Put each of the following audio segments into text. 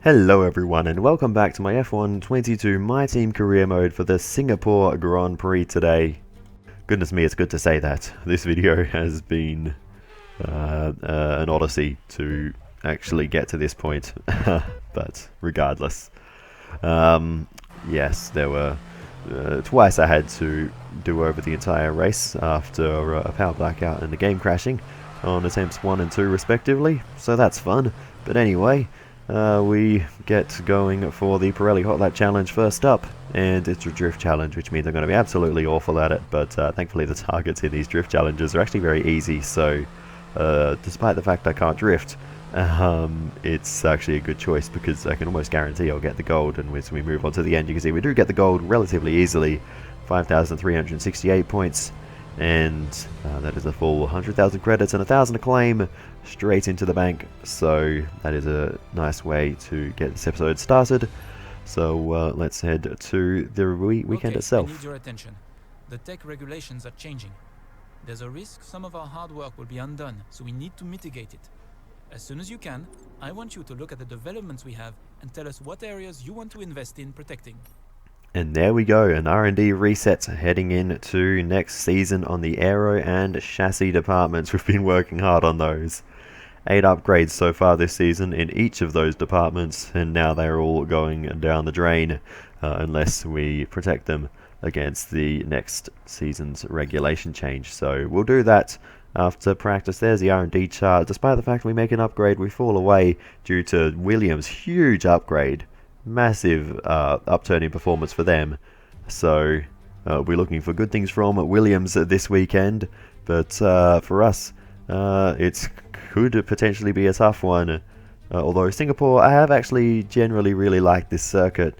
Hello everyone and welcome back to my F1 22 My Team career mode for the Singapore Grand Prix today. Goodness me, it's good to say that. This video has been an odyssey to actually get to this point, but regardless. Yes, there were twice I had to do over the entire race after a power blackout and the game crashing on attempts 1 and 2 respectively, so that's fun. But anyway, we get going for the Pirelli Hot Lap Challenge first up, and it's a drift challenge, which means I'm going to be absolutely awful at it, but thankfully the targets in these drift challenges are actually very easy, so despite the fact I can't drift, it's actually a good choice because I can almost guarantee I'll get the gold. And as we move on to the end, you can see we do get the gold relatively easily, 5,368 points, and that is a full 100,000 credits and 1,000 acclaim straight into the bank. So that is a nice way to get this episode started. So let's head to the weekend itself. I need your attention. The tech regulations are changing. There's a risk some of our hard work will be undone, so we need to mitigate it. As soon as you can, I want you to look at the developments we have and tell us what areas you want to invest in protecting. And there we go, an R&D reset heading into next season on the aero and chassis departments. We've been working hard on those. 8 upgrades so far this season in each of those departments, and now they're all going down the drain unless we protect them against the next season's regulation change. So we'll do that after practice. There's the R&D chart. Despite the fact we make an upgrade, we fall away due to Williams' huge upgrade. Massive upturn in performance for them. So we're looking for good things from Williams this weekend. But for us, it could potentially be a tough one. Although Singapore, I have actually generally really liked this circuit.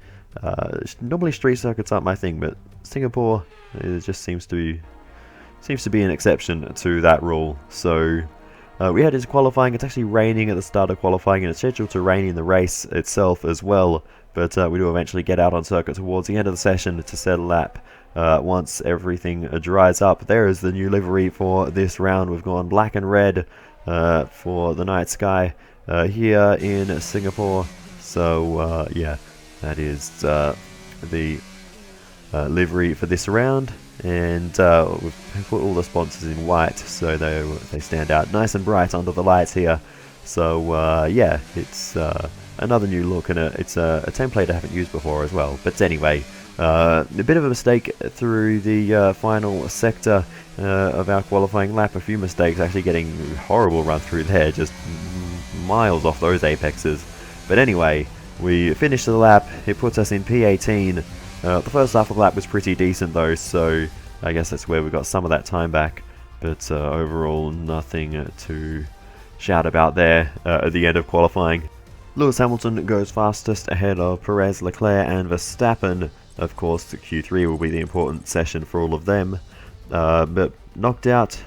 Normally street circuits aren't my thing, but Singapore, it just seems to be an exception to that rule. So we head into qualifying. It's actually raining at the start of qualifying, and it's scheduled to rain in the race itself as well. But we do eventually get out on circuit towards the end of the session to set a lap. Once everything dries up, there is the new livery for this round. We've gone black and red for the night sky here in Singapore. So yeah, that is the livery for this round. And we've put all the sponsors in white, so they stand out nice and bright under the lights here. So yeah, it's another new look, and it's a template I haven't used before as well. But anyway, a bit of a mistake through the final sector of our qualifying lap. A few mistakes, actually getting horrible run through there, just miles off those apexes. But anyway, we finished the lap. It puts us in P18. The first half of the lap was pretty decent though, so I guess that's where we got some of that time back. But overall, nothing to shout about there at the end of qualifying. Lewis Hamilton goes fastest ahead of Perez, Leclerc and Verstappen. Of course, Q3 will be the important session for all of them. But knocked out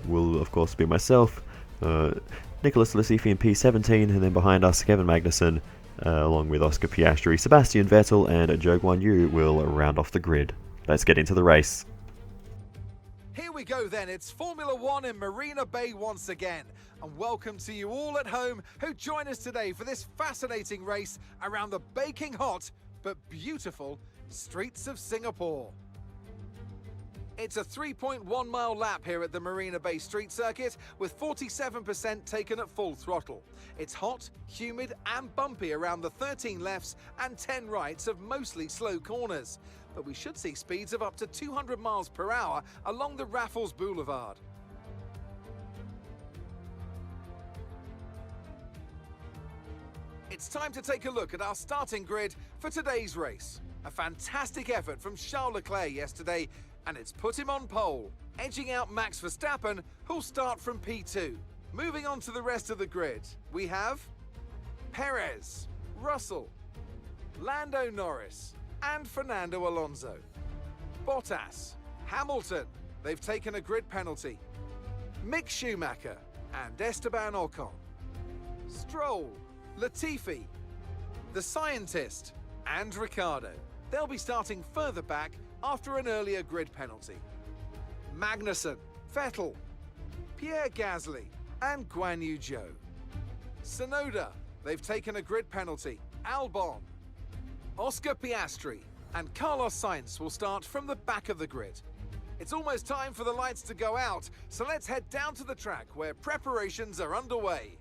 will of course be myself, Nicholas Latifi in P17, and then behind us Kevin Magnussen, along with Oscar Piastri, Sebastian Vettel and Zhou Guanyu will round off the grid. Let's get into the race. Here we go then, it's Formula One in Marina Bay once again. And welcome to you all at home who join us today for this fascinating race around the baking hot but beautiful streets of Singapore. It's a 3.1 mile lap here at the Marina Bay Street Circuit with 47% taken at full throttle. It's hot, humid and bumpy around the 13 lefts and 10 rights of mostly slow corners. But we should see speeds of up to 200 miles per hour along the Raffles Boulevard. It's time to take a look at our starting grid for today's race. A fantastic effort from Charles Leclerc yesterday, and it's put him on pole, edging out Max Verstappen, who'll start from P2. Moving on to the rest of the grid, we have Perez, Russell, Lando Norris, and Fernando Alonso. Bottas, Hamilton, they've taken a grid penalty. Mick Schumacher and Esteban Ocon. Stroll, Latifi, the Scientist, and Ricciardo. They'll be starting further back after an earlier grid penalty. Magnussen, Vettel, Pierre Gasly, and Guan Yu Zhou. Tsunoda, They've taken a grid penalty. Albon, Oscar Piastri, and Carlos Sainz will start from the back of the grid. It's almost time for the lights to go out, so let's head down to the track where preparations are underway.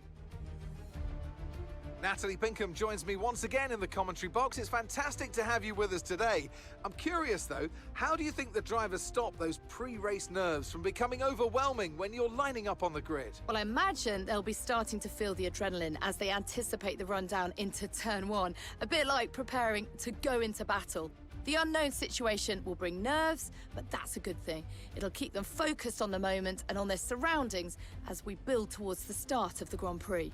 Natalie Pinkham joins me once again in the commentary box. It's fantastic to have you with us today. I'm curious though, how do you think the drivers stop those pre-race nerves from becoming overwhelming when you're lining up on the grid? Well, I imagine they'll be starting to feel the adrenaline as they anticipate the rundown into turn one, a bit like preparing to go into battle. The unknown situation will bring nerves, but that's a good thing. It'll keep them focused on the moment and on their surroundings as we build towards the start of the Grand Prix.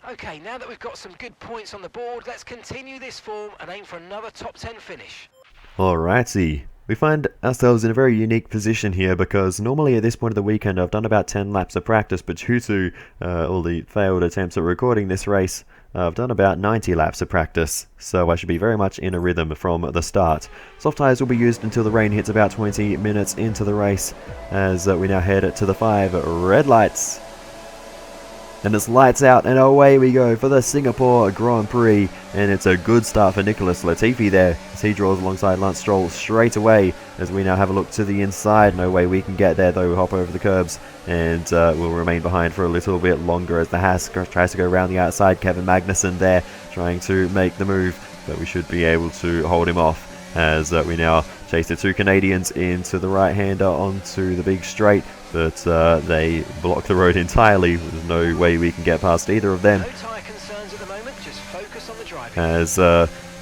Okay, now that we've got some good points on the board, let's continue this form and aim for another top 10 finish. Alrighty. We find ourselves in a very unique position here because normally at this point of the weekend I've done about 10 laps of practice, but due to all the failed attempts at recording this race, I've done about 90 laps of practice, so I should be very much in a rhythm from the start. Soft tyres will be used until the rain hits about 20 minutes into the race as we now head to the 5 red lights. And it's lights out and away we go for the Singapore Grand Prix, and it's a good start for Nicholas Latifi there as he draws alongside Lance Stroll straight away as we now have a look to the inside. No way we can get there though. We'll hop over the curbs and we'll remain behind for a little bit longer as the Haas tries to go around the outside. Kevin Magnussen there trying to make the move, but we should be able to hold him off as we now chase the two Canadians into the right-hander onto the big straight, but they block the road entirely. There's no way we can get past either of them. No tyre concerns at the moment, just focus on the driving. As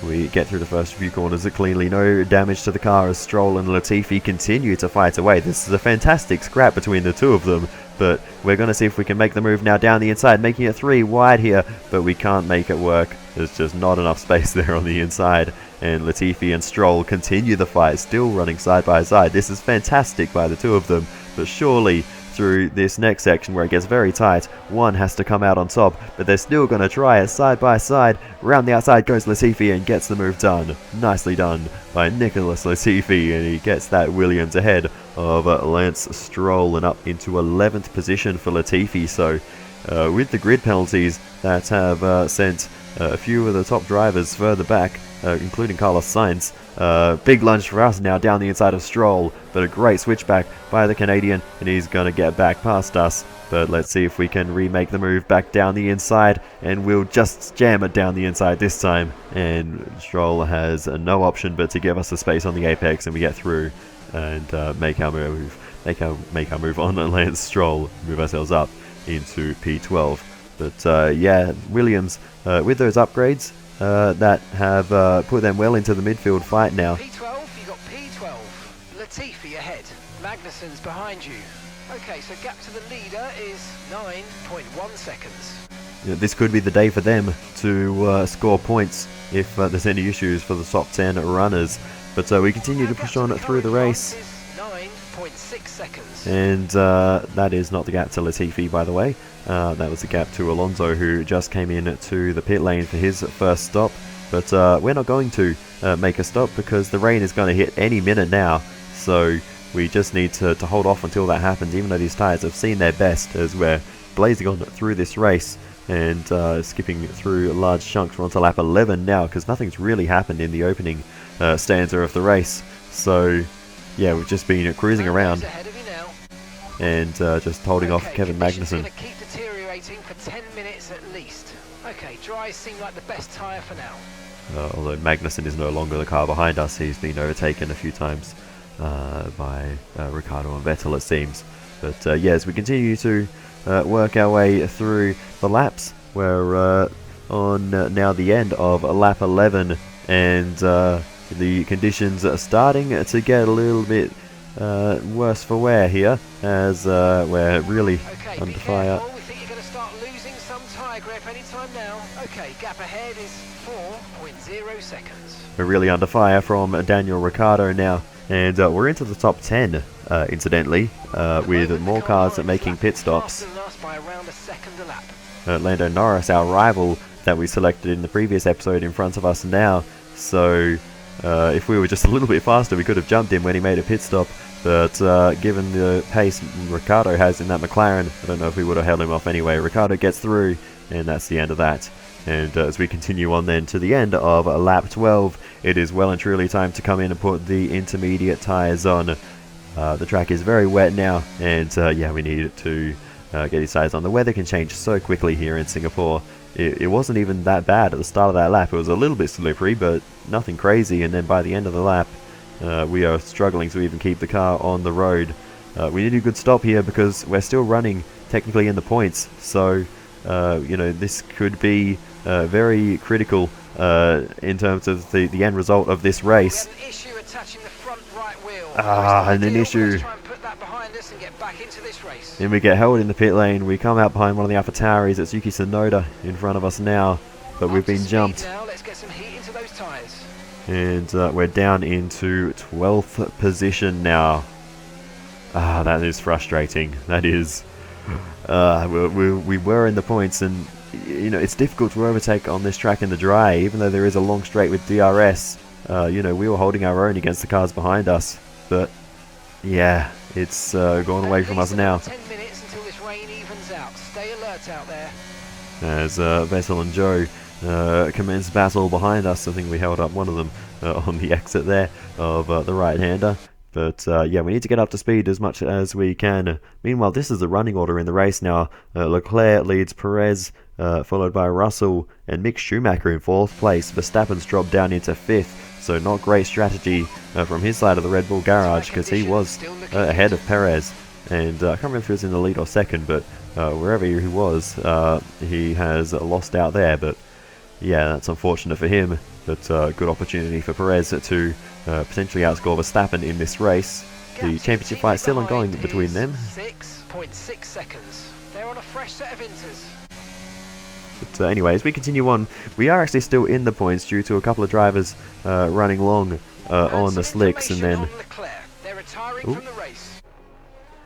we get through the first few corners cleanly, no damage to the car as Stroll and Latifi continue to fight away. This is a fantastic scrap between the two of them, but we're going to see if we can make the move now down the inside, making it 3 wide here, but we can't make it work. There's just not enough space there on the inside, and Latifi and Stroll continue the fight, still running side by side. This is fantastic by the two of them, but surely through this next section where it gets very tight, one has to come out on top, but they're still going to try it side by side. Round the outside goes Latifi and gets the move done. Nicely done by Nicholas Latifi, and he gets that Williams ahead of Lance Stroll and up into 11th position for Latifi. So with the grid penalties that have sent a few of the top drivers further back, including Carlos Sainz, big lunge for us now down the inside of Stroll, but a great switchback by the Canadian, and he's going to get back past us. But let's see if we can remake the move back down the inside, and we'll just jam it down the inside this time. And Stroll has no option but to give us the space on the apex, and we get through and make our move. Make our move on Lance Stroll, move ourselves up into P12. But yeah, Williams with those upgrades that have put them well into the midfield fight now. P12, you got P12. Latifi ahead. Magnussen's behind you. Okay, so gap to the leader is 9.1 seconds. This could be the day for them to score points if there's any issues for the top 10 runners. But we continue to push on through the race. 9.6 seconds. And that is not the gap to Latifi, by the way. That was the gap to Alonso, who just came in to the pit lane for his first stop. But we're not going to make a stop because the rain is going to hit any minute now. So we just need to hold off until that happens, even though these tyres have seen their best as we're blazing on through this race and skipping through large chunks. We're on to lap 11 now because nothing's really happened in the opening stanza of the race. So yeah, we've just been cruising around and just holding off Kevin Magnussen. Going to keep deteriorating for 10 minutes at least. Okay, dries seem like the best tyre for now. Although Magnussen is no longer the car behind us, he's been overtaken a few times by Ricciardo and Vettel, it seems. But yeah, as we continue to work our way through the laps, we're on now the end of lap 11, and the conditions are starting to get a little bit worse for wear here, as we're really under fire. We think you're going to start losing some tyre grip anytime now. Okay, gap ahead is 4.0 seconds. We're really under fire from Daniel Ricciardo now, and we're into the top 10, incidentally, with more cars making pit stops. By around a second a lap. Lando Norris, our rival that we selected in the previous episode, in front of us now. So if we were just a little bit faster, we could have jumped him when he made a pit stop. But given the pace Ricciardo has in that McLaren, I don't know if we would have held him off anyway. Ricciardo gets through, and that's the end of that. And as we continue on then to the end of lap 12, it is well and truly time to come in and put the intermediate tyres on. The track is very wet now, and yeah, we need to get these tyres on. The weather can change so quickly here in Singapore. It wasn't even that bad at the start of that lap. It was a little bit slippery, but nothing crazy, and then by the end of the lap, we are struggling to even keep the car on the road. We need a good stop here because we're still running technically in the points, so you know, this could be very critical in terms of the end result of this race. We have an issue attaching the front right wheel. And an issue. Let's try and put that behind us and get back into this race. And we get held in the pit lane. We come out behind one of the AlphaTauris. It's Yuki Tsunoda in front of us now, but we've been jumped. Now, let's get some heat into those tyres. And we're down into 12th position now. That is frustrating. That is. We were in the points, and you know, it's difficult to overtake on this track in the dry, even though there is a long straight with DRS. You know, we were holding our own against the cars behind us, but yeah, it's gone away from us now. 10 minutes until this rain evens out. Stay alert out there. As Vettel and Joe commence battle behind us. I think we held up one of them on the exit there of the right-hander. But yeah, we need to get up to speed as much as we can. Meanwhile, this is the running order in the race now. Leclerc leads Perez, followed by Russell and Mick Schumacher in 4th place. Verstappen's dropped down into 5th, so not great strategy from his side of the Red Bull garage, because he was ahead of Perez. And I can't remember if he was in the lead or second, but wherever he was, he has lost out there. But yeah, that's unfortunate for him, but good opportunity for Perez to potentially outscore Verstappen in this race. The championship fight still ongoing between them. 6.6 seconds. They're on a fresh set of inters. But anyway, as we continue on, we are actually still in the points due to a couple of drivers running long on the slicks, and then they're retiring from the race.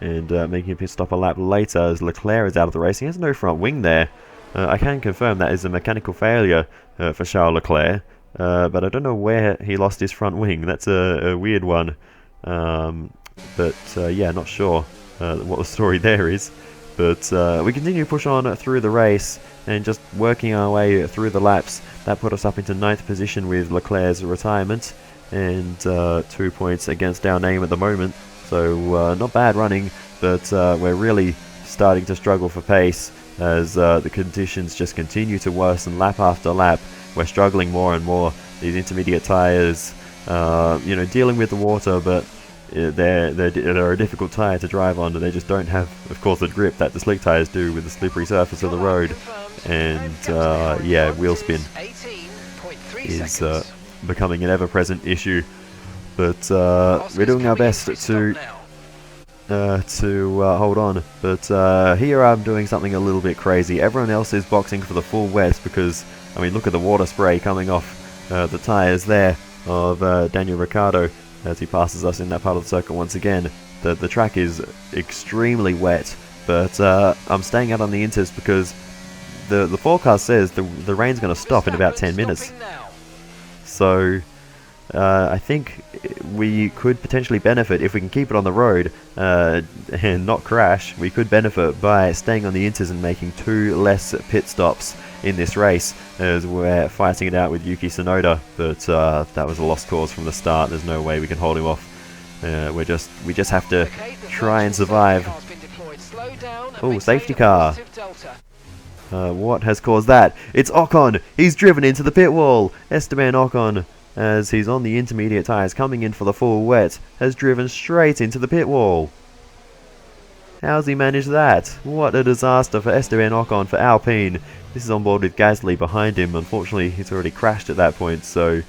And making a pit stop a lap later as Leclerc is out of the race. He has no front wing there. I can confirm that is a mechanical failure for Charles Leclerc, but I don't know where he lost his front wing. That's a weird one. But yeah, not sure what the story there is. But we continue to push on through the race and just working our way through the laps. That put us up into 9th position with Leclerc's retirement, and 2 points against our name at the moment. So not bad running, but we're really starting to struggle for pace as the conditions just continue to worsen lap after lap. We're struggling more and more. These intermediate tyres, you know, dealing with the water, but they're a difficult tyre to drive on. They just don't have, of course, the grip that the slick tyres do with the slippery surface of the road. And yeah, wheel spin is becoming an ever-present issue. But we're doing our best to hold on. But here I'm doing something a little bit crazy. Everyone else is boxing for the full wet because, I mean, look at the water spray coming off the tyres there of Daniel Ricciardo as he passes us in that part of the circuit once again. The track is extremely wet, but I'm staying out on the inters because the forecast says the rain's going to stop in about 10 minutes. So I think we could potentially benefit if we can keep it on the road and not crash. We could benefit by staying on the inters and making 2 less pit stops in this race as we're fighting it out with Yuki Tsunoda. But that was a lost cause from the start. There's no way we can hold him off. We just have to try and survive. Oh, safety car. What has caused that? It's Ocon. He's driven into the pit wall. Esteban Ocon, as he's on the intermediate tyres coming in for the full wet, has driven straight into the pit wall. How's he managed that? What a disaster for Esteban Ocon for Alpine. This is on board with Gasly behind him. Unfortunately, he's already crashed at that point, so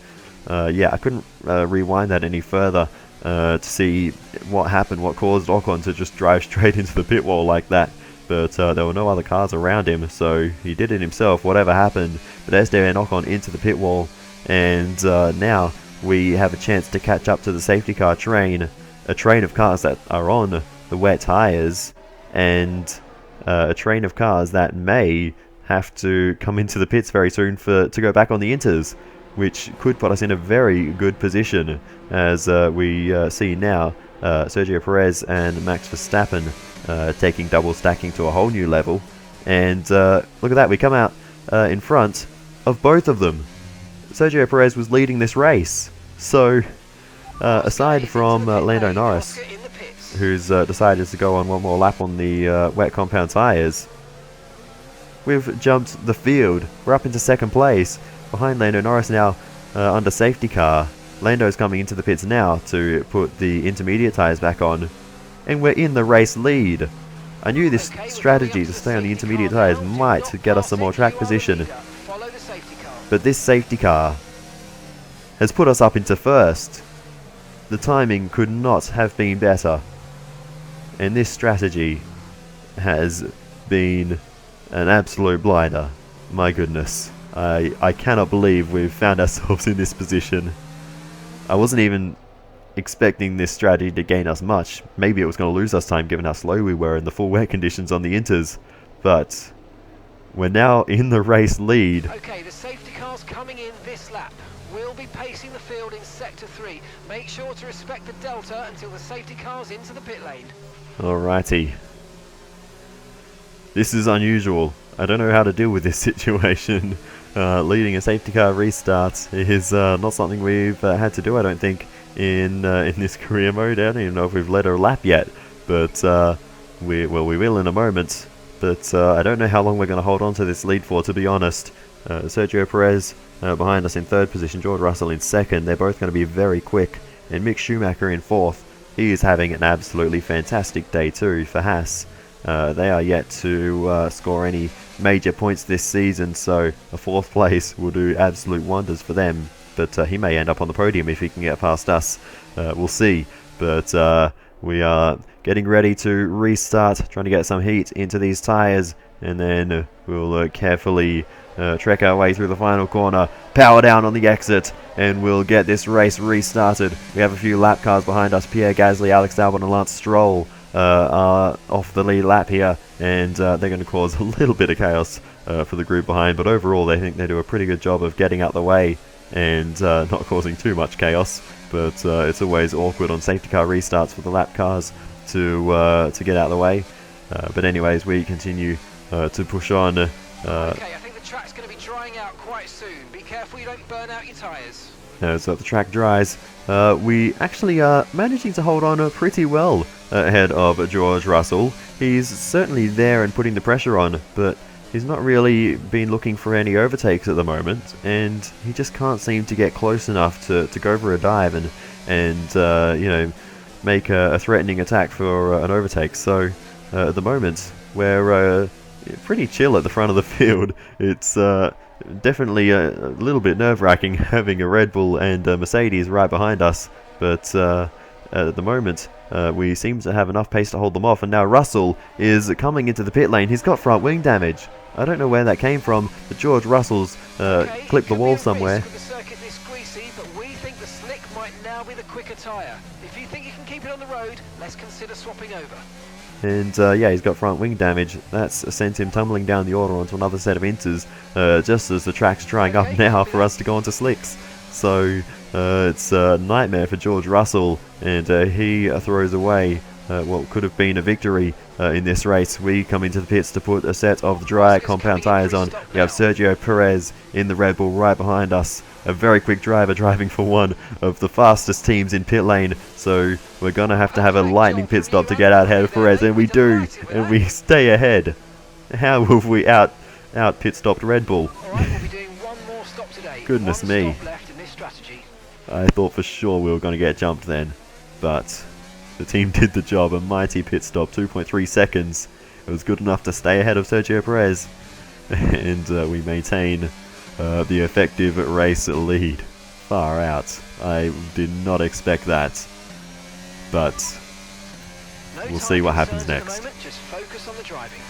yeah, I couldn't rewind that any further to see what happened, what caused Ocon to just drive straight into the pit wall like that. But there were no other cars around him, so he did it himself, whatever happened. But Esteban Ocon into the pit wall, and now we have a chance to catch up to the safety car train, a train of cars that are on the wet tyres, and a train of cars that may have to come into the pits very soon to go back on the inters, which could put us in a very good position as we see now Sergio Perez and Max Verstappen taking double stacking to a whole new level. And look at that, we come out in front of both of them. Sergio Perez was leading this race. So, aside from Lando Norris, who's decided to go on one more lap on the wet compound tyres, we've jumped the field. We're up into second place. Behind Lando Norris now under safety car. Lando's coming into the pits now to put the intermediate tyres back on. And we're in the race lead. I knew this strategy to stay on the intermediate tyres might get us some more track position. But this safety car has put us up into first. The timing could not have been better. And this strategy has been an absolute blinder. My goodness. I cannot believe we've found ourselves in this position. I wasn't even expecting this strategy to gain us much. Maybe it was going to lose us time given how slow we were in the full wet conditions on the inters. But we're now in the race lead. Okay, the safety car's coming in this lap. We'll be pacing the field in sector 3. Make sure to respect the delta until the safety car's into the pit lane. Alrighty. This is unusual. I don't know how to deal with this situation. Leading a safety car restart is not something we've had to do, I don't think, in this career mode. I don't even know if we've led a lap yet, but we will in a moment. But I don't know how long we're going to hold on to this lead for, to be honest. Sergio Perez behind us in third position, George Russell in second. They're both going to be very quick, and Mick Schumacher in fourth. He is having an absolutely fantastic day too for Haas. They are yet to score any major points this season, so a fourth place will do absolute wonders for them. But he may end up on the podium if he can get past us. We'll see. But we are getting ready to restart, trying to get some heat into these tyres, and then we'll carefully trek our way through the final corner, power down on the exit, and we'll get this race restarted. We have a few lap cars behind us. Pierre Gasly, Alex Albon and Lance Stroll are off the lead lap here, and they're going to cause a little bit of chaos for the group behind, but overall they think they do a pretty good job of getting out the way and not causing too much chaos. But it's always awkward on safety car restarts for the lap cars to get out of the way. But anyways, we continue to push on. Okay, I think the track's going to be drying out quite soon. Be careful you don't burn out your tyres. So the track dries. We actually are managing to hold on pretty well ahead of George Russell. He's certainly there and putting the pressure on, but he's not really been looking for any overtakes at the moment, and he just can't seem to get close enough to go for a dive and you know, make a threatening attack for an overtake. So at the moment we're pretty chill at the front of the field. It's definitely a little bit nerve-wracking having a Red Bull and a Mercedes right behind us, but at the moment we seem to have enough pace to hold them off, and now Russell is coming into the pit lane. He's got front wing damage. I don't know where that came from, but George Russell's clipped the wall somewhere. The circuit this greasy, but we think the slick might now be the quicker tyre. If you think you can keep it on the road, let's consider swapping over. And yeah, he's got front wing damage. That's sent him tumbling down the order onto another set of inters, just as the track's drying up now for us to go onto slicks. So it's a nightmare for George Russell, and he throws away what could have been a victory in this race. We come into the pits to put a set of dry compound tyres on. We have Sergio Perez in the Red Bull right behind us. A very quick driver driving for one of the fastest teams in pit lane. So we're going to have a lightning pit stop to get out ahead of Perez, and we do, and we stay ahead. How have we out pit stopped Red Bull? We'll be doing one more stop today. Goodness me. Stop left in this strategy. I thought for sure we were going to get jumped then, but the team did the job. A mighty pit stop, 2.3 seconds. It was good enough to stay ahead of Sergio Perez, and we maintain the effective race lead. Far out. I did not expect that, but we'll see what happens next. Just focus on the driving.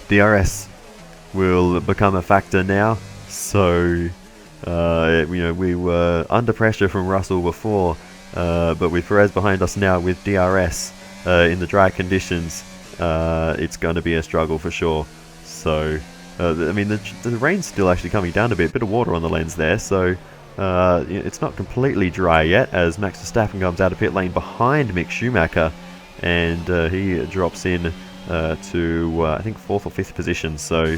DRS will become a factor now, so you know, we were under pressure from Russell before, but with Perez behind us now with DRS in the dry conditions, it's going to be a struggle for sure. So I mean, the rain's still actually coming down a bit of water on the lens there, so It's not completely dry yet, as Max Verstappen comes out of pit lane behind Mick Schumacher, and he drops in to I think 4th or 5th position. So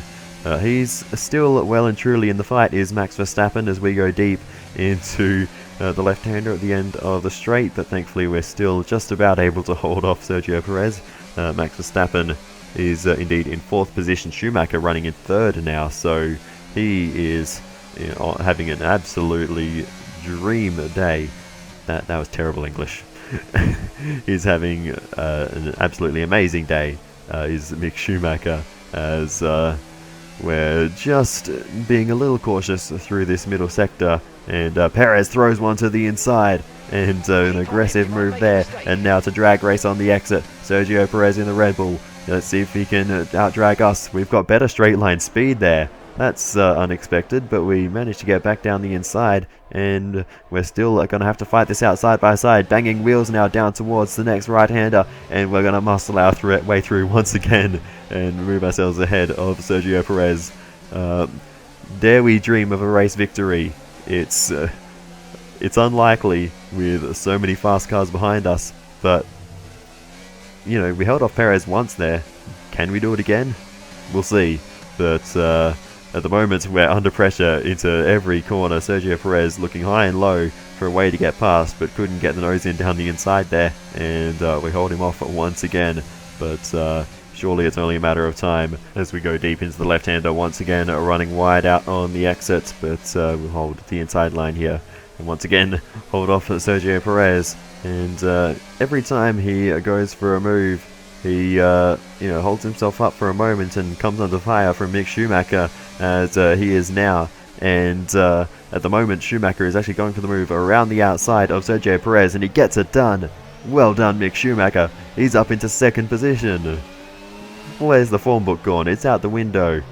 he's still well and truly in the fight, is Max Verstappen, as we go deep into the left-hander at the end of the straight, but thankfully we're still just about able to hold off Sergio Perez. Max Verstappen is indeed in 4th position, Schumacher running in 3rd now, so he is having an absolutely dream day. That was terrible English. He's having an absolutely amazing day, is Mick Schumacher, as we're just being a little cautious through this middle sector, and Perez throws one to the inside, and an aggressive move there, and now to drag race on the exit. Sergio Perez in the Red Bull. Let's see if he can out-drag us. We've got better straight line speed there. That's unexpected, but we managed to get back down the inside, and we're still going to have to fight this out side by side. Banging wheels now down towards the next right-hander, and we're going to muscle our way through once again and move ourselves ahead of Sergio Perez. Dare we dream of a race victory? It's unlikely with so many fast cars behind us, but you know, we held off Perez once there. Can we do it again? We'll see. But at the moment, we're under pressure into every corner. Sergio Perez looking high and low for a way to get past, but couldn't get the nose in down the inside there, and we hold him off once again. But surely it's only a matter of time as we go deep into the left-hander once again, running wide out on the exit, but we'll hold the inside line here, and once again hold off Sergio Perez. And every time he goes for a move, he holds himself up for a moment and comes under fire from Mick Schumacher, as he is now. And at the moment, Schumacher is actually going for the move around the outside of Sergio Perez, and he gets it done. Well done, Mick Schumacher. He's up into 2nd position. Where's the form book gone? It's out the window.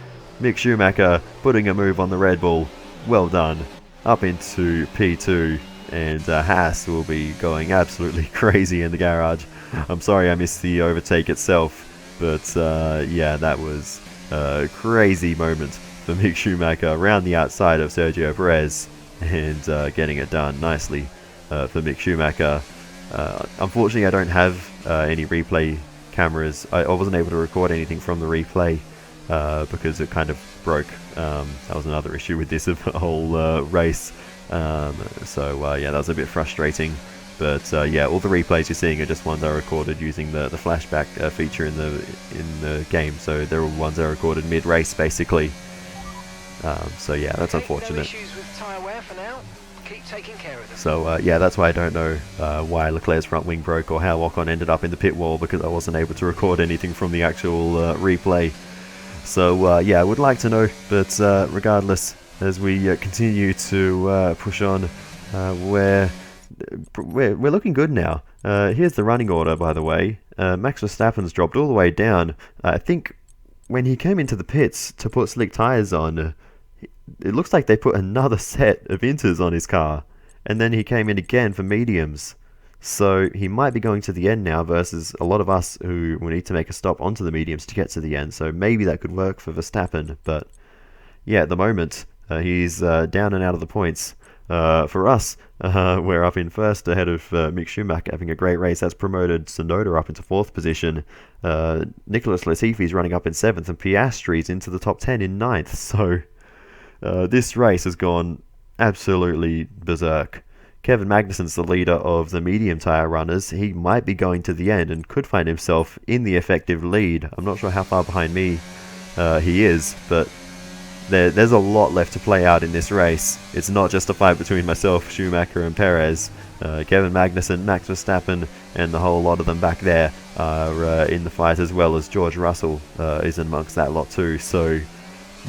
Mick Schumacher putting a move on the Red Bull. Well done. Up into P2. And Haas will be going absolutely crazy in the garage. I'm sorry I missed the overtake itself, but yeah, that was a crazy moment for Mick Schumacher around the outside of Sergio Perez, and getting it done nicely for Mick Schumacher. Unfortunately, I don't have any replay cameras. I wasn't able to record anything from the replay because it kind of broke. That was another issue with this whole race. So yeah, that was a bit frustrating. But yeah, all the replays you're seeing are just ones I recorded using the flashback feature in the game. So they're all ones I recorded mid-race, basically. So yeah, that's unfortunate. No issues with tyre wear for now. Keep taking care of them. So yeah, that's why I don't know why Leclerc's front wing broke or how Ocon ended up in the pit wall, because I wasn't able to record anything from the actual replay. So yeah, I would like to know, but regardless, as we continue to push on, we're looking good now. Here's the running order, by the way. Max Verstappen's dropped all the way down. I think when he came into the pits to put slick tyres on, it looks like they put another set of inters on his car, and then he came in again for mediums. So he might be going to the end now versus a lot of us who will need to make a stop onto the mediums to get to the end. So maybe that could work for Verstappen, but yeah, at the moment he's down and out of the points. For us, we're up in first ahead of Mick Schumacher, having a great race. That's promoted Tsunoda up into 4th position. Nicholas Latifi's running up in 7th, and Piastri's into the top 10 in 9th. So this race has gone absolutely berserk. Kevin Magnussen's the leader of the medium tyre runners. He might be going to the end and could find himself in the effective lead. I'm not sure how far behind me he is, but there's a lot left to play out in this race. It's not just a fight between myself, Schumacher and Perez. Kevin Magnussen, Max Verstappen, and the whole lot of them back there are in the fight, as well as George Russell is amongst that lot too. So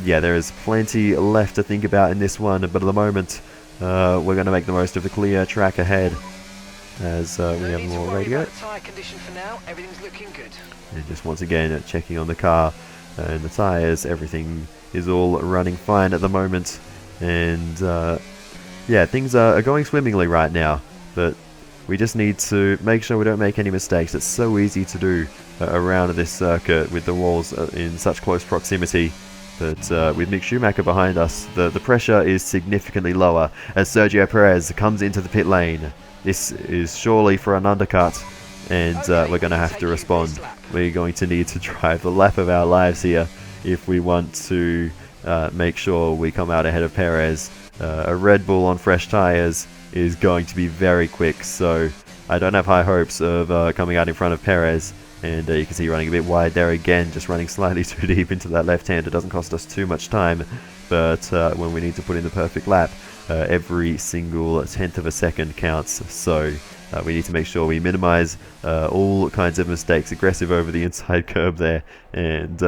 yeah, there is plenty left to think about in this one, but at the moment we're going to make the most of the clear track ahead as we have more radio. Tyre condition for now. Everything's looking good. And just once again checking on the car and the tyres, everything is all running fine at the moment, and yeah, things are going swimmingly right now, but we just need to make sure we don't make any mistakes. It's so easy to do around this circuit with the walls in such close proximity, But with Mick Schumacher behind us, the pressure is significantly lower as Sergio Perez comes into the pit lane. This is surely for an undercut, and we're going to have to respond. We're going to need to drive the lap of our lives here if we want to make sure we come out ahead of Perez. A Red Bull on fresh tyres is going to be very quick, so I don't have high hopes of coming out in front of Perez. And you can see running a bit wide there again, just running slightly too deep into that left hand. It doesn't cost us too much time, but when we need to put in the perfect lap, every single tenth of a second counts. So we need to make sure we minimize all kinds of mistakes. Aggressive over the inside curb there, and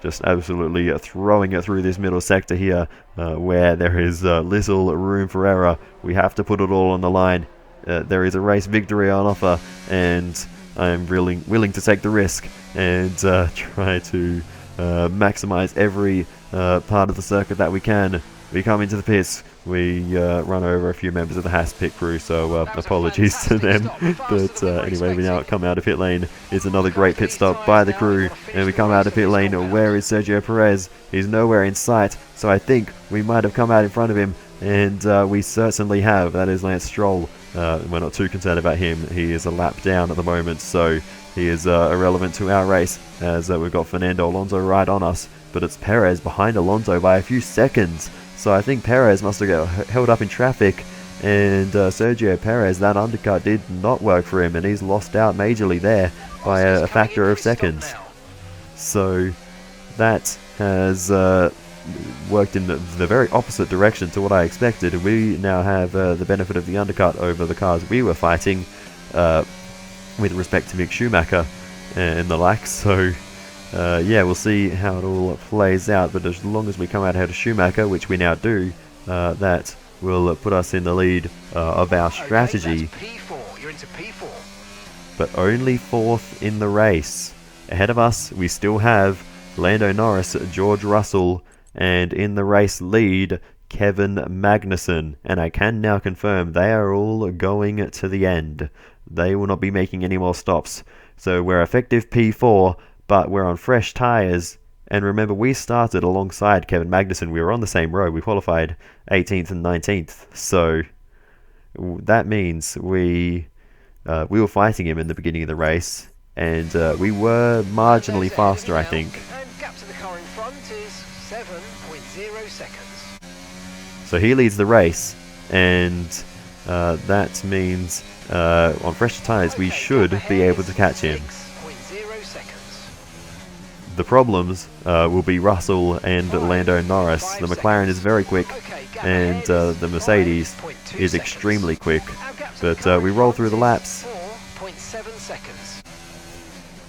just absolutely throwing it through this middle sector here, where there is little room for error. We have to put it all on the line. There is a race victory on offer, and I'm willing to take the risk and try to maximize every part of the circuit that we can. We come into the pits, we run over a few members of the Haas pit crew, so apologies to them. But anyway, we now come out of pit lane. It's another great pit stop by the crew, and we come out of pit lane. Where is Sergio Perez? He's nowhere in sight, so I think we might have come out in front of him, and we certainly have. That is Lance Stroll. We're not too concerned about him. He is a lap down at the moment, so he is irrelevant to our race, as we've got Fernando Alonso right on us, but it's Perez behind Alonso by a few seconds. So I think Perez must have got held up in traffic, and Sergio Perez, that undercut did not work for him, and he's lost out majorly there by a factor of seconds. So that has worked in the very opposite direction to what I expected. We now have the benefit of the undercut over the cars we were fighting with respect to Mick Schumacher and the like. So yeah, we'll see how it all plays out, but as long as we come out ahead of Schumacher, which we now do, that will put us in the lead of our strategy. Okay, P4. You're into P4. But only fourth in the race. Ahead of us, we still have Lando Norris, George Russell, and in the race lead, Kevin Magnussen. And I can now confirm they are all going to the end. They will not be making any more stops. So we're effective P4, but we're on fresh tyres. And remember, we started alongside Kevin Magnussen. We were on the same row. We qualified 18th and 19th. So that means we were fighting him in the beginning of the race. And we were marginally faster, I think. And gap to the car in front is 7.0 seconds. So he leads the race, and that means on fresher tyres we should be able to catch him. 6.0 seconds. The problems will be Russell and Lando Norris. The McLaren is very quick, and the Mercedes is extremely quick, but we roll through the laps. 4.7 seconds.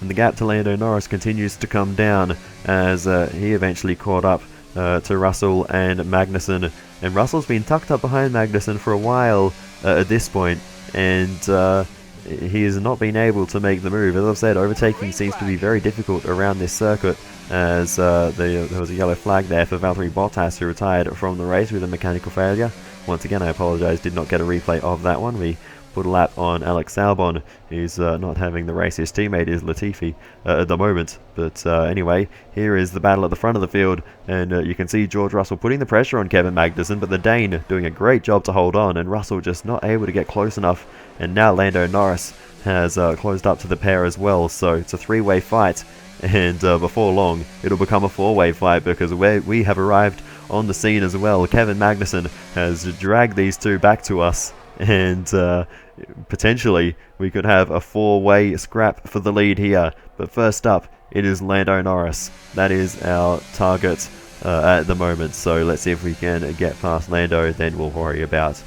And the gap to Lando Norris continues to come down as he eventually caught up to Russell and Magnussen. And Russell's been tucked up behind Magnussen for a while at this point, and he has not been able to make the move. As I've said, overtaking seems to be very difficult around this circuit, as there was a yellow flag there for Valtteri Bottas, who retired from the race with a mechanical failure. Once again, I apologise, did not get a replay of that one. We put a lap on Alex Albon, who's not having the race. His teammate is Latifi at the moment. But anyway, here is the battle at the front of the field, and you can see George Russell putting the pressure on Kevin Magnussen, but the Dane doing a great job to hold on, and Russell just not able to get close enough. And now Lando Norris has closed up to the pair as well, so it's a three-way fight, and before long it'll become a four-way fight, because we have arrived on the scene as well. Kevin Magnussen has dragged these two back to us, and potentially we could have a four-way scrap for the lead here. But first up, it is Lando Norris. That is our target at the moment, so let's see if we can get past Lando, then we'll worry about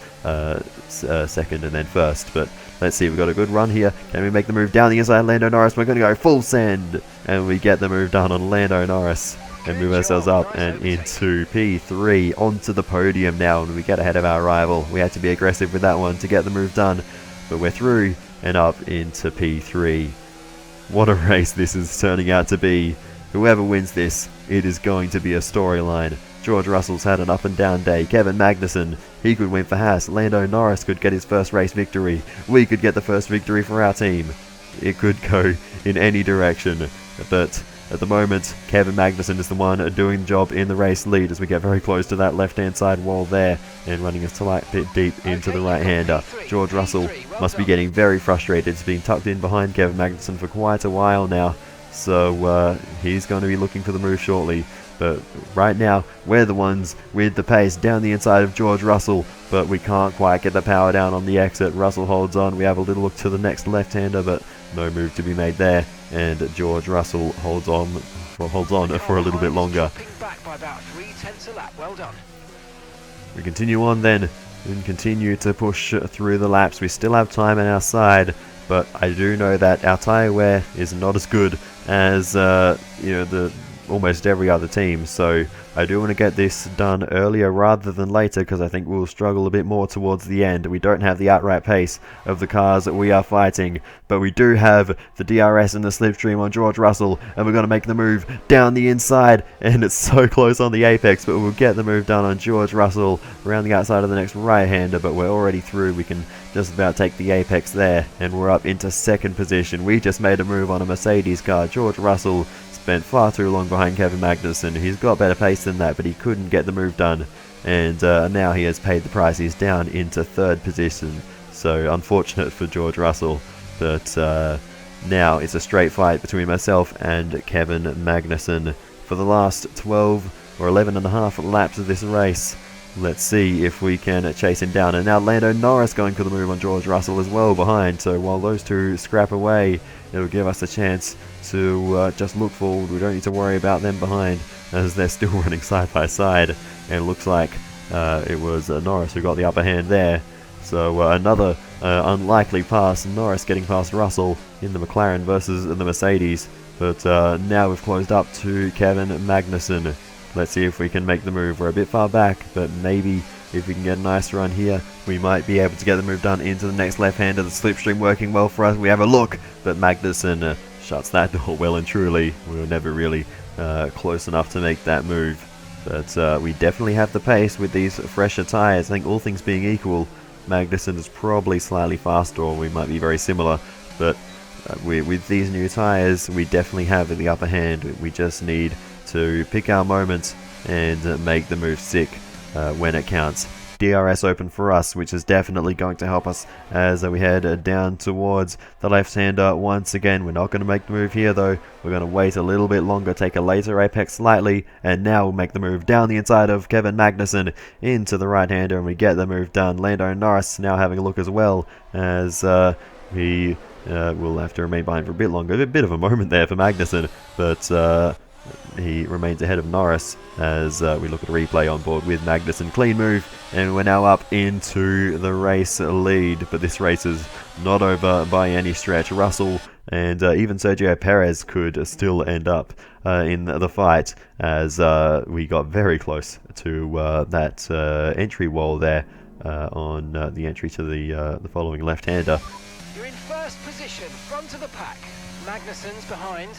second and then first. But let's see, we've got a good run here. Can we make the move down the inside? Lando Norris, we're going to go full send, and we get the move done on Lando Norris and move ourselves up and into P3, onto the podium now, and we get ahead of our rival. We had to be aggressive with that one to get the move done, but we're through and up into P3. What a race this is turning out to be. Whoever wins this, it is going to be a storyline. George Russell's had an up and down day. Kevin Magnussen, he could win for Haas. Lando Norris could get his first race victory. We could get the first victory for our team. It could go in any direction, but at the moment, Kevin Magnussen is the one doing the job in the race lead as we get very close to that left-hand side wall there and running a slight bit deep into the right-hander. George Russell must be getting very frustrated. He's been tucked in behind Kevin Magnussen for quite a while now, so he's going to be looking for the move shortly. But right now, we're the ones with the pace down the inside of George Russell, but we can't quite get the power down on the exit. Russell holds on. We have a little look to the next left-hander, but no move to be made there. And George Russell holds on for a little bit longer. Back by about 0.3 a lap. Well done. We continue on then and continue to push through the laps. We still have time on our side, but I do know that our tyre wear is not as good as almost every other team, so I do want to get this done earlier rather than later, because I think we'll struggle a bit more towards the end. We don't have the outright pace of the cars that we are fighting, but we do have the DRS and the slipstream on George Russell, and we're going to make the move down the inside, and it's so close on the apex, but we'll get the move done on George Russell around the outside of the next right-hander, but we're already through. We can just about take the apex there, and we're up into second position. We just made a move on a Mercedes car. George Russell spent far too long behind Kevin Magnussen. He's got better pace than that, but he couldn't get the move done, and now he has paid the price. He's down into third position, so unfortunate for George Russell, but now it's a straight fight between myself and Kevin Magnussen for the last 12 or 11 and a half laps of this race. Let's see if we can chase him down. And now Lando Norris going for the move on George Russell as well behind. So while those two scrap away, it'll give us a chance to just look forward. We don't need to worry about them behind as they're still running side by side. And it looks like it was Norris who got the upper hand there. So another unlikely pass. Norris getting past Russell in the McLaren versus the Mercedes. But now we've closed up to Kevin Magnussen. Let's see if we can make the move. We're a bit far back, but maybe if we can get a nice run here, we might be able to get the move done into the next left-hander. The slipstream working well for us. We have a look, but Magnussen shuts that door well and truly. We were never really close enough to make that move. But we definitely have the pace with these fresher tyres. I think all things being equal, Magnussen is probably slightly faster, or we might be very similar. But with these new tyres, we definitely have the upper hand. We just need to pick our moments and make the move stick when it counts. DRS open for us, which is definitely going to help us as we head down towards the left-hander once again. We're not going to make the move here though. We're going to wait a little bit longer, take a later apex slightly, and now we'll make the move down the inside of Kevin Magnussen into the right-hander, and we get the move done. Lando Norris now having a look as well as he will have to remain behind for a bit longer. A bit of a moment there for Magnussen, but he remains ahead of Norris as we look at a replay on board with Magnussen. Clean move, and we're now up into the race lead, but this race is not over by any stretch. Russell and even Sergio Perez could still end up in the fight as we got very close to that entry wall there on the entry to the following left-hander. You're in first position, front of the pack. Magnussen's behind.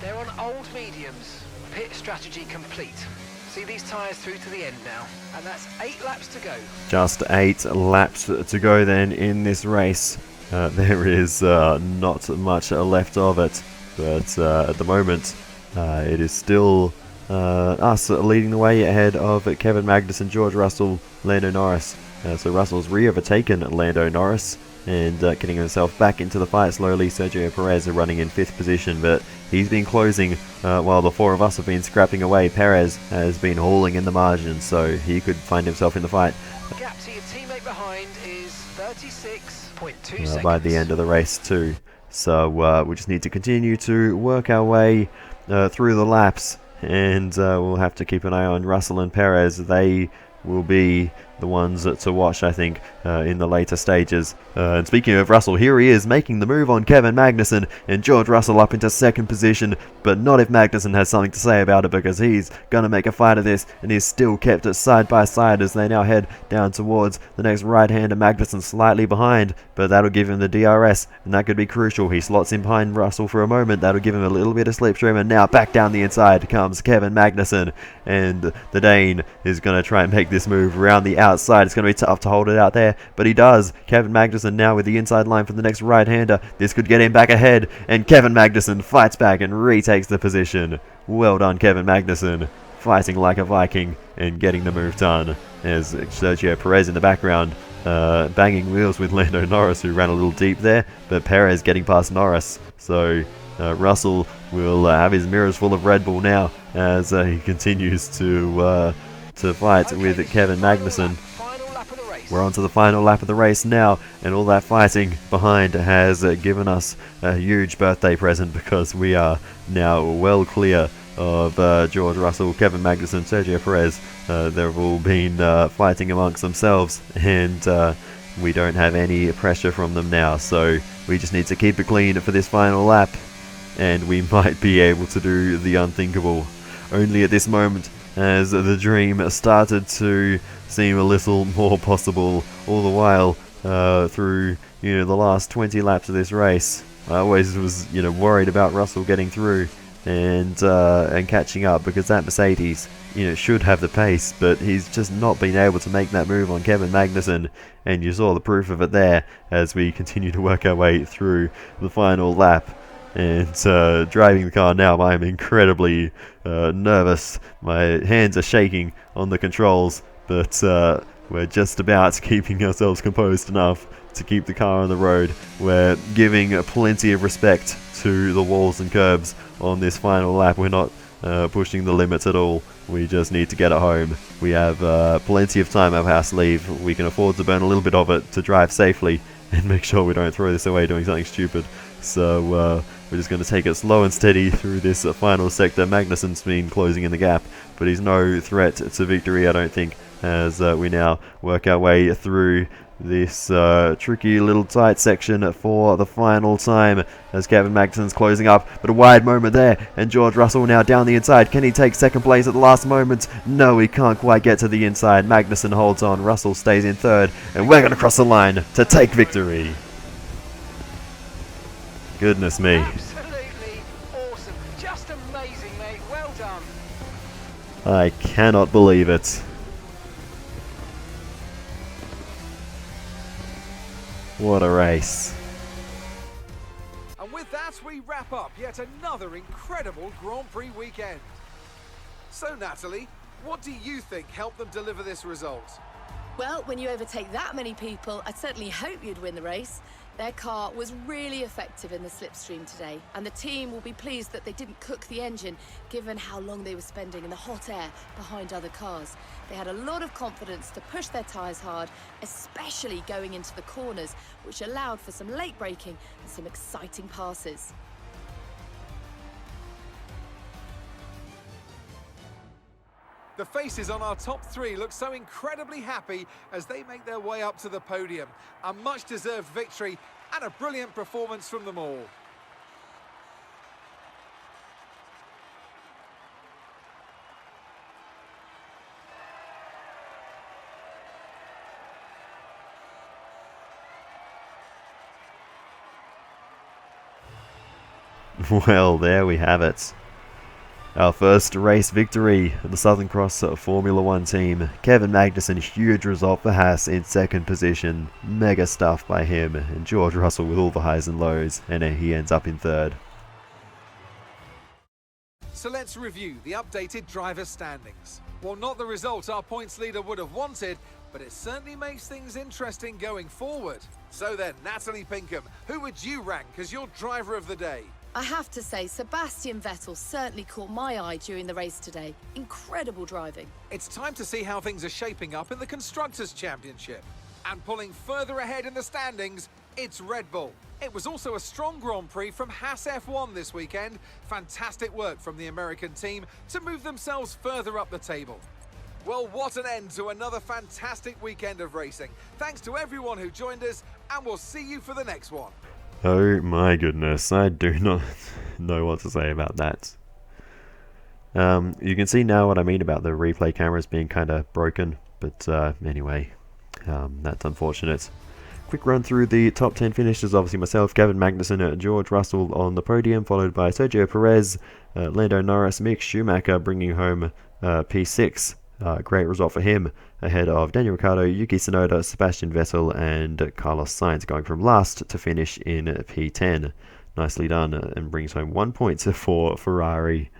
They're on old mediums. Pit strategy complete. See these tyres through to the end now. And that's 8 laps to go. Just 8 laps to go then in this race. There is not much left of it. But at the moment, it is still us leading the way ahead of Kevin Magnussen, George Russell, Lando Norris. So Russell's re-overtaken Lando Norris and getting himself back into the fight slowly. Sergio Perez are running in 5th position, but he's been closing while the 4 of us have been scrapping away. Perez has been hauling in the margin, so he could find himself in the fight. Gap to your teammate behind is 36.2 seconds. By the end of the race too. So we just need to continue to work our way through the laps, and we'll have to keep an eye on Russell and Perez. They will be the ones to watch, I think, in the later stages. And speaking of Russell, here he is making the move on Kevin Magnussen, and George Russell up into 2nd position, but not if Magnussen has something to say about it, because he's going to make a fight of this, and he's still kept it side by side as they now head down towards the next right-hander. Magnussen slightly behind, but that'll give him the DRS, and that could be crucial. He slots in behind Russell for a moment. That'll give him a little bit of slipstream, and now back down the inside comes Kevin Magnussen, and the Dane is going to try and make this move around the outside outside. It's going to be tough to hold it out there, but he does. Kevin Magnussen now with the inside line for the next right-hander. This could get him back ahead, and Kevin Magnussen fights back and retakes the position. Well done, Kevin Magnussen, fighting like a Viking and getting the move done. There's Sergio Perez in the background, banging wheels with Lando Norris, who ran a little deep there, but Perez getting past Norris. So Russell will have his mirrors full of Red Bull now as he continues to fight with Kevin Magnussen. We're on to the final lap of the race now, and all that fighting behind has given us a huge birthday present, because we are now well clear of George Russell, Kevin Magnussen, Sergio Perez. They've all been fighting amongst themselves, and we don't have any pressure from them now, so we just need to keep it clean for this final lap, and we might be able to do the unthinkable. Only at this moment as the dream started to seem a little more possible. All the while through the last 20 laps of this race, I always was worried about Russell getting through and catching up, because that Mercedes should have the pace, but he's just not been able to make that move on Kevin Magnussen, and you saw the proof of it there as we continue to work our way through the final lap. And driving the car now, I'm incredibly nervous. My hands are shaking on the controls, but we're just about keeping ourselves composed enough to keep the car on the road. We're giving plenty of respect to the walls and curbs on this final lap. We're not pushing the limits at all. We just need to get it home. We have plenty of time up our sleeve. We can afford to burn a little bit of it to drive safely and make sure we don't throw this away doing something stupid. So we're just going to take it slow and steady through this final sector. Magnussen's been closing in the gap, but he's no threat to victory, I don't think, as we now work our way through this tricky little tight section for the final time, as Kevin Magnussen's closing up, but a wide moment there, and George Russell now down the inside. Can he take second place at the last moment? No, he can't quite get to the inside. Magnussen holds on, Russell stays in third, and we're going to cross the line to take victory. Goodness me. Absolutely awesome. Just amazing, mate. Well done. I cannot believe it. What a race. And with that, we wrap up yet another incredible Grand Prix weekend. So, Natalie, what do you think helped them deliver this result? Well, when you overtake that many people, I certainly hope you'd win the race. Their car was really effective in the slipstream today, and the team will be pleased that they didn't cook the engine, given how long they were spending in the hot air behind other cars. They had a lot of confidence to push their tyres hard, especially going into the corners, which allowed for some late braking and some exciting passes. The faces on our top three look so incredibly happy as they make their way up to the podium. A much-deserved victory and a brilliant performance from them all. Well, there we have it. Our first race victory of the Southern Cross Formula 1 team. Kevin Magnussen, huge result for Haas in second position. Mega stuff by him. And George Russell with all the highs and lows. And he ends up in third. So let's review the updated driver standings. Well, not the result our points leader would have wanted, but it certainly makes things interesting going forward. So then, Natalie Pinkham, who would you rank as your driver of the day? I have to say, Sebastian Vettel certainly caught my eye during the race today. Incredible driving. It's time to see how things are shaping up in the Constructors' Championship. And pulling further ahead in the standings, it's Red Bull. It was also a strong Grand Prix from Haas F1 this weekend. Fantastic work from the American team to move themselves further up the table. Well, what an end to another fantastic weekend of racing. Thanks to everyone who joined us, and we'll see you for the next one. Oh my goodness, I do not know what to say about that. You can see now what I mean about the replay cameras being kind of broken, but anyway, that's unfortunate. Quick run through the top 10 finishers. Obviously myself, Kevin Magnussen, George Russell on the podium, followed by Sergio Perez, Lando Norris, Mick Schumacher bringing home P6. Great result for him, ahead of Daniel Ricciardo, Yuki Tsunoda, Sebastian Vettel, and Carlos Sainz, going from last to finish in P10. Nicely done, and brings home 1 point for Ferrari.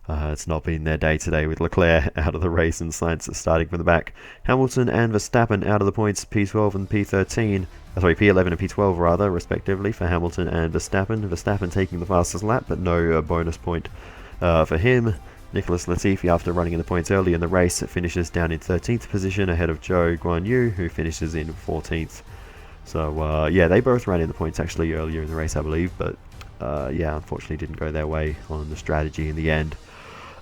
It's not been their day today, with Leclerc out of the race and Sainz starting from the back. Hamilton and Verstappen out of the points, P12 and P13. P11 and P12 rather, respectively, for Hamilton and Verstappen. Verstappen taking the fastest lap, but no bonus point for him. Nicholas Latifi, after running in the points early in the race, finishes down in 13th position ahead of Zhou Guanyu, who finishes in 14th. So, yeah, they both ran in the points actually earlier in the race, I believe, but yeah, unfortunately didn't go their way on the strategy in the end.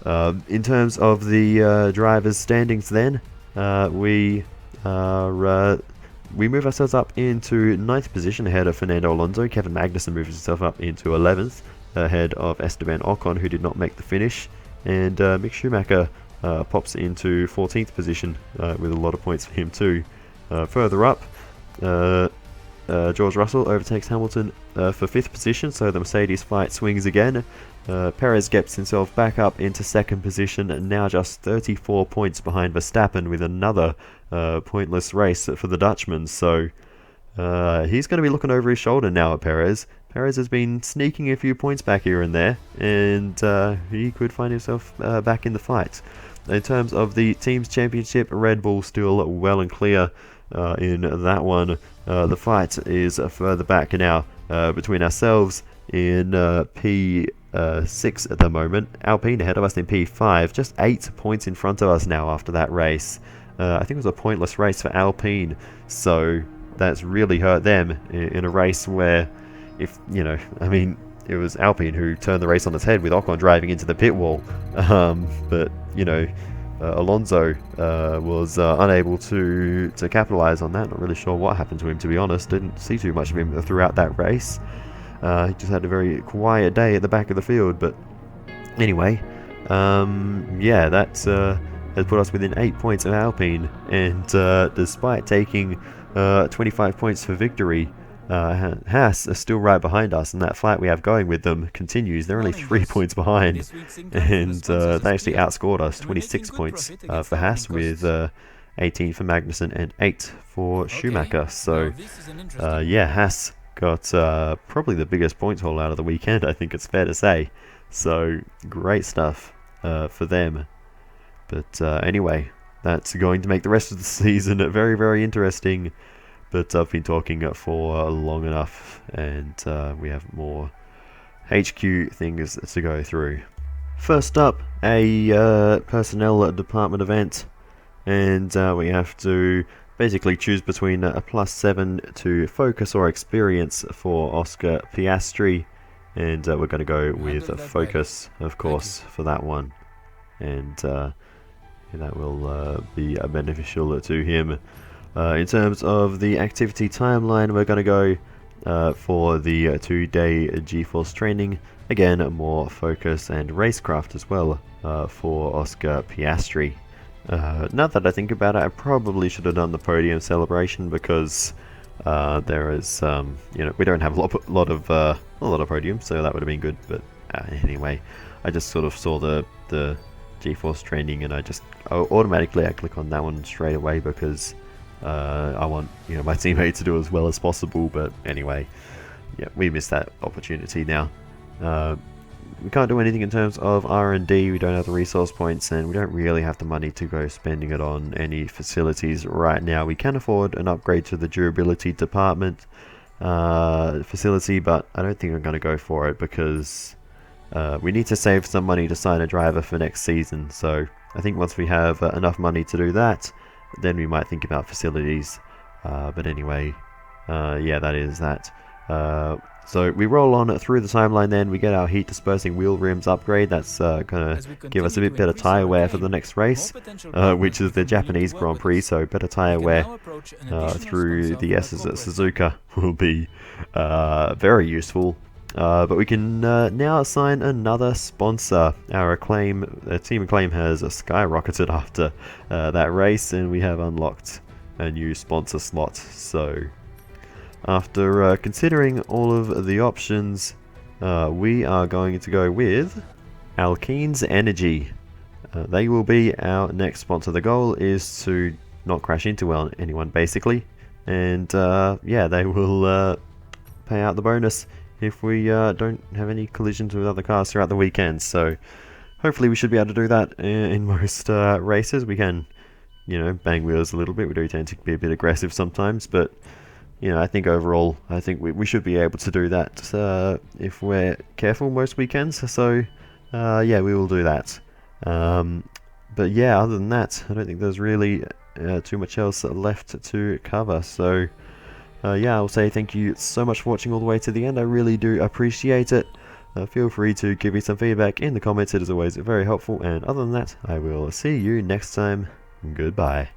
In terms of the drivers' standings then, we move ourselves up into 9th position ahead of Fernando Alonso. Kevin Magnussen moves himself up into 11th ahead of Esteban Ocon, who did not make the finish. And Mick Schumacher pops into 14th position with a lot of points for him too. Further up, George Russell overtakes Hamilton for 5th position, so the Mercedes fight swings again. Perez gets himself back up into 2nd position, and now just 34 points behind Verstappen with another pointless race for the Dutchman. So he's going to be looking over his shoulder now at Perez. Perez has been sneaking a few points back here and there, and he could find himself back in the fight. In terms of the Teams Championship, Red Bull still well and clear in that one. The fight is further back now between ourselves in P6 at the moment. Alpine ahead of us in P5, just 8 points in front of us now after that race. I think it was a pointless race for Alpine, so that's really hurt them in a race where, if you know, I mean, it was Alpine who turned the race on its head with Ocon driving into the pit wall. But you know, Alonso was unable to capitalize on that. Not really sure what happened to him, to be honest. Didn't see too much of him throughout that race. He just had a very quiet day at the back of the field. But anyway, yeah, that has put us within 8 points of Alpine, and despite taking 25 points for victory, Haas are still right behind us, and that fight we have going with them continues. They're only 3 points behind, and they actually outscored us. 26 points for Haas, with 18 for Magnussen and 8 for Schumacher. So yeah, Haas got probably the biggest points haul out of the weekend, I think it's fair to say. So great stuff for them. But anyway, that's going to make the rest of the season very, very interesting. But I've been talking for long enough, and we have more HQ things to go through. First up, a personnel department event, and we have to basically choose between a +7 to focus or experience for Oscar Piastri, and we're going to go with focus, of course, for that one, and that will be beneficial to him. In terms of the activity timeline, we're going to go for the 2-day G-Force training. Again, more focus and racecraft as well for Oscar Piastri. Now that I think about it, I probably should have done the podium celebration, because there is, you know, we don't have a lot of podiums, so that would have been good. But anyway, I just sort of saw the G-Force training, and I automatically click on that one straight away, because I want, you know, my teammate to do as well as possible. But anyway, yeah, we missed that opportunity now. We can't do anything in terms of R&D. We don't have the resource points, and we don't really have the money to go spending it on any facilities right now. We can afford an upgrade to the durability department facility, but I don't think I'm going to go for it, because we need to save some money to sign a driver for next season. So I think once we have enough money to do that, then we might think about facilities. But anyway, yeah, that is that. So we roll on through the timeline, then we get our heat dispersing wheel rims upgrade. That's going to give us a bit better tyre wear for the next race, which is the Japanese Grand Prix. So better tyre wear through the S's at Suzuka will be very useful. But we can now assign another sponsor. Our Team Acclaim has skyrocketed after that race, and we have unlocked a new sponsor slot. So after considering all of the options, we are going to go with Alkene's Energy. they will be our next sponsor. The goal is to not crash into anyone, basically, and yeah, they will pay out the bonus if we don't have any collisions with other cars throughout the weekend. So hopefully we should be able to do that in most races. We can, you know, bang wheels a little bit. We do tend to be a bit aggressive sometimes, but you know, I think overall, I think we should be able to do that if we're careful most weekends. So yeah, we will do that. But yeah, other than that, I don't think there's really too much else left to cover. So yeah, I'll say thank you so much for watching all the way to the end. I really do appreciate it. Feel free to give me some feedback in the comments. It is always very helpful. And other than that, I will see you next time. Goodbye.